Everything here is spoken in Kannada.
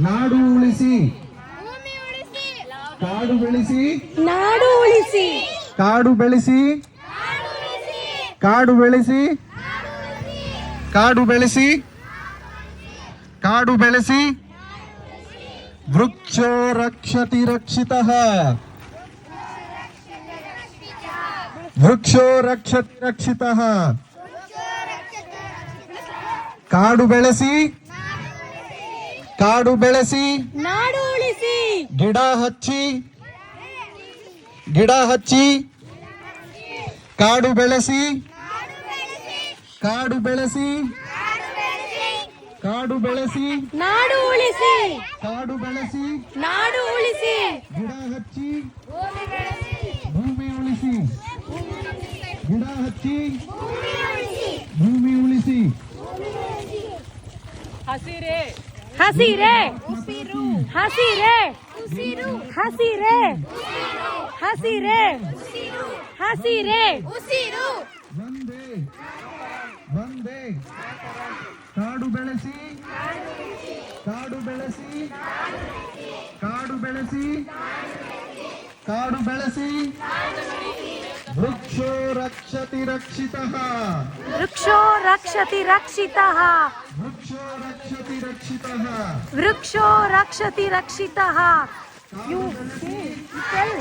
ನಾಡು ಉಳಿಸಿ ಕಾಡು ಬೆಳೆಸಿ ನಾಡು ಉಳಿಸಿ ಕಾಡು ಬೆಳೆಸಿ ಕಾಡು ಬೆಳೆಸಿ ಕಾಡು ಬೆಳೆಸಿ ಕಾಡು ಬೆಳೆಸಿ ವೃಕ್ಷೋ ರಕ್ಷತಿ ರಕ್ಷಿತಃ ವೃಕ್ಷೋ ರಕ್ಷತಿ ರಕ್ಷಿತಃ ಕಾಡು ಬೆಳೆಸಿ ಕಾಡು ಬೆಳೆಸಿ ನಾಡು ಉಳಿಸಿ ಗಿಡ ಹಚ್ಚಿ ಗಿಡ ಹಚ್ಚಿ ಕಾಡು ಬೆಳೆಸಿ ಕಾಡು ಬೆಳೆಸಿ ಕಾಡು ಬೆಳೆಸಿ ನಾಡು ಉಳಿಸಿ ಕಾಡು ಬೆಳೆಸಿ ನಾಡು ಉಳಿಸಿ ಗಿಡ ಹಚ್ಚಿ ಭೂಮಿ ಉಳಿಸಿ ಗಿಡ ಹಚ್ಚಿ ಭೂಮಿ ಉಳಿಸಿ ಹಸಿರೆ ಹಸಿರೆ ಹಸಿರೆ ಹಸಿರೆ ಹಸಿರೆ ಹಸಿರೆ ಒಂದೇ ಒಂದೇ ಕಾಡು ಬೆಳೆಸಿ ಕಾಡು ಬೆಳೆಸಿ ಕಾಡು ಬೆಳೆಸಿ ಕಾಡು ಬೆಳೆಸಿ ವೃಕ್ಷೋ ರಕ್ಷತಿ ರಕ್ಷಿತಃ ವೃಕ್ಷೋ ರಕ್ಷತಿ ರಕ್ಷಿತಃ ವೃಕ್ಷೋ ರಕ್ಷತಿ ರಕ್ಷಿತಃ ವೃಕ್ಷೋ ರಕ್ಷತಿ ರಕ್ಷಿತಃ. You tell.